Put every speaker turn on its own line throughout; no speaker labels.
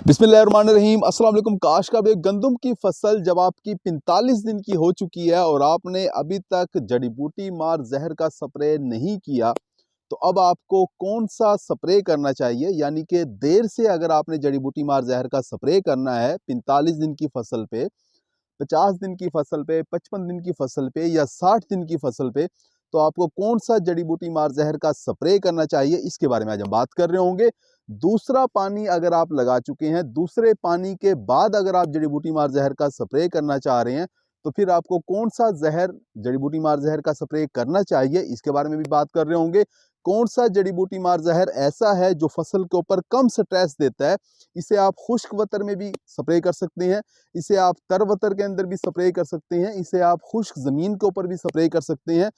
बिस्मिल्लाहिर्रहमानिर्रहीम। अस्सलाम वालेकुम। काश का एक गंदम की फसल जब आपकी 45 दिन की हो चुकी है और आपने अभी तक जड़ी बूटी मार जहर का स्प्रे नहीं किया, तो अब आपको कौन सा स्प्रे करना चाहिए। यानी कि देर से अगर आपने जड़ी बूटी मार जहर का स्प्रे करना है 45 दिन की फसल पे, 50 दिन की फसल पे, 55 दिन की फसल पे या 60 दिन की फसल पे, तो आपको कौन सा जड़ी बूटी मार जहर का स्प्रे करना चाहिए, इसके बारे में आज हम बात कर रहे होंगे। दूसरा पानी अगर आप लगा चुके हैं, दूसरे पानी के बाद अगर आप जड़ी बूटी मार जहर का स्प्रे करना चाह रहे हैं, तो फिर आपको कौन सा जहर जड़ी बूटी मार जहर का स्प्रे करना चाहिए, इसके बारे में भी बात कर रहे होंगे। कौन सा जड़ी बूटी मार जहर ऐसा है जो फसल के ऊपर कम स्ट्रेस देता है, इसे आप खुश्क वतर में भी स्प्रे कर सकते हैं, इसे आप तरवतर के अंदर भी स्प्रे कर सकते हैं, इसे आप खुश्क ज़मीन के ऊपर भी स्प्रे कर सकते हैं।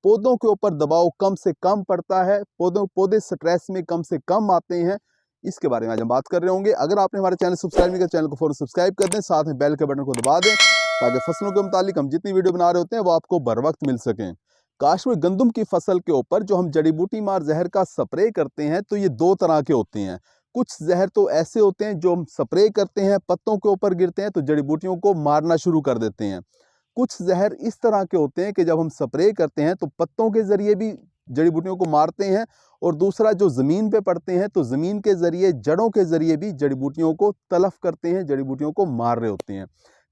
पौधों के ऊपर दबाव कम से कम पड़ता है, पौधे स्ट्रेस में कम से कम आते हैं, इसके बारे में आज हम बात कर रहे होंगे। अगर आपने हमारे चैनल सब्सक्राइब नहीं किया, चैनल को फौरन सब्सक्राइब कर दें, साथ में बेल के बटन को दबा दें ताकि फसलों के मुतालिक हम जितनी वीडियो बना रहे होते हैं वो आपको बर वक्त मिल सकें। काश में गंदम की फसल के ऊपर जो हम जड़ी बूटी मार जहर का स्प्रे करते हैं, तो ये दो तरह के होते हैं। कुछ जहर तो ऐसे होते हैं जो हम स्प्रे करते हैं, पत्तों के ऊपर गिरते हैं तो जड़ी बूटियों को मारना शुरू कर देते हैं। कुछ जहर इस तरह के होते हैं कि जब हम स्प्रे करते हैं तो पत्तों के जरिए भी जड़ी बूटियों को मारते हैं, और दूसरा जो ज़मीन पे पड़ते हैं तो ज़मीन के ज़रिए, जड़ों के ज़रिए भी जड़ी बूटियों को तलफ करते हैं, जड़ी बूटियों को मार रहे होते हैं।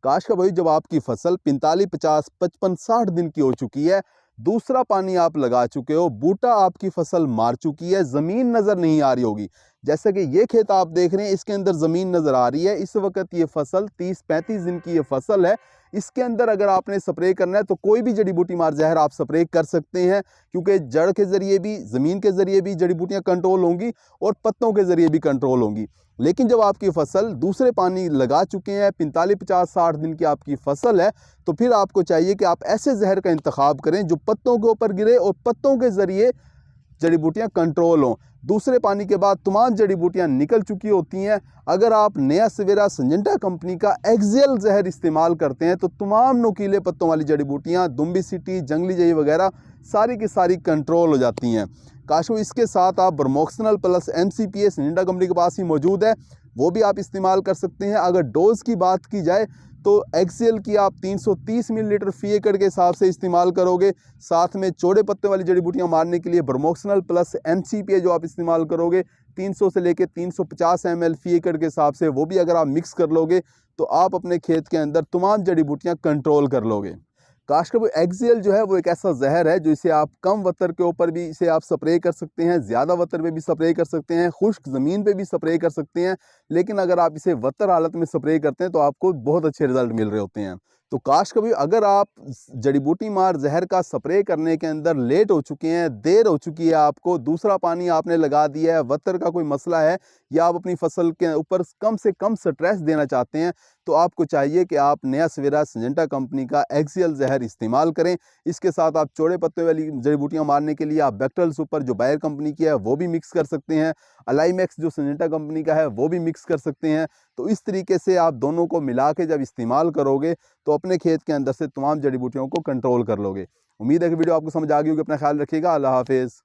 काश का भाई जब आपकी फसल 45, 50, 55, 60 दिन की हो चुकी है, दूसरा पानी आप लगा चुके हो, बूटा आपकी फसल मार चुकी है, ज़मीन नज़र नहीं आ रही होगी। जैसे कि ये खेत आप देख रहे हैं, इसके अंदर ज़मीन नज़र आ रही है। इस वक्त ये फसल 30-35 दिन की ये फसल है। इसके अंदर अगर आपने स्प्रे करना है तो कोई भी जड़ी बूटी मार जहर आप स्प्रे कर सकते हैं, क्योंकि जड़ के ज़रिए भी, ज़मीन के ज़रिए भी जड़ी बूटियाँ कंट्रोल होंगी और पत्तों के ज़रिए भी कंट्रोल होंगी। लेकिन जब आपकी फसल दूसरे पानी लगा चुके हैं, 45, 50, 60 दिन की आपकी फसल है, तो फिर आपको चाहिए कि आप ऐसे जहर का इंतखाब करें जो पत्तों के ऊपर गिरे और पत्तों के ज़रिए जड़ी बूटियाँ कंट्रोल हों। दूसरे पानी के बाद तमाम जड़ी बूटियाँ निकल चुकी होती हैं। अगर आप नया सवेरा सिंजेंटा कंपनी का एक्सियल जहर इस्तेमाल करते हैं तो तमाम नुकीले पत्तों वाली जड़ी बूटियाँ, दुम्बिसिटी, जंगली जई वगैरह सारी की सारी कंट्रोल हो जाती हैं। काशो इसके साथ आप ब्रोमोक्सिनल प्लस MCPA सिंजेंटा कंपनी के पास ही मौजूद है, वो भी आप इस्तेमाल कर सकते हैं। अगर डोज़ की बात की जाए तो एक्सेल की आप 330 मिलीलीटर फी एकड़ के हिसाब से इस्तेमाल करोगे। साथ में चौड़े पत्ते वाली जड़ी बूटियाँ मारने के लिए ब्रोमोक्सिनल प्लस MCPA जो आप इस्तेमाल करोगे 300 से लेके 350 ml फी एकड़ के हिसाब से, वो भी अगर आप मिक्स कर लोगे तो आप अपने खेत के अंदर तमाम जड़ी बूटियाँ कंट्रोल कर लोगे। काश का एक्सियल जो है वो एक ऐसा जहर है जो इसे आप कम वतर के ऊपर भी इसे आप स्प्रे कर सकते हैं, ज़्यादा वतर में भी स्प्रे कर सकते हैं, खुश्क ज़मीन पे भी स्प्रे कर सकते हैं। लेकिन अगर आप इसे वतर हालत में स्प्रे करते हैं तो आपको बहुत अच्छे रिजल्ट मिल रहे होते हैं। तो काश कभी अगर आप जड़ी बूटी मार जहर का स्प्रे करने के अंदर लेट हो चुके हैं, देर हो चुकी है, आपको दूसरा पानी आपने लगा दिया है, वतर का कोई मसला है, या आप अपनी फसल के ऊपर कम से कम स्ट्रेस देना चाहते हैं, तो आपको चाहिए कि आप नया सवेरा सिंजेंटा कंपनी का एक्सियल जहर इस्तेमाल करें। इसके साथ आप चौड़े पत्ते वाली जड़ी बूटियाँ मारने के लिए आप बैक्टल सुपर जो बायर कंपनी की है वो भी मिक्स कर सकते हैं, अलाइमैक्स जो सिंजेंटा कंपनी का है वो भी मिक्स कर सकते हैं। तो इस तरीके से आप दोनों को मिला के जब इस्तेमाल करोगे तो अपने खेत के अंदर से तमाम जड़ी बूटियों को कंट्रोल कर लोगे। उम्मीद है कि वीडियो आपको समझ आ गई होगी। अपना ख्याल रखिएगा। अल्लाह हाफिज़।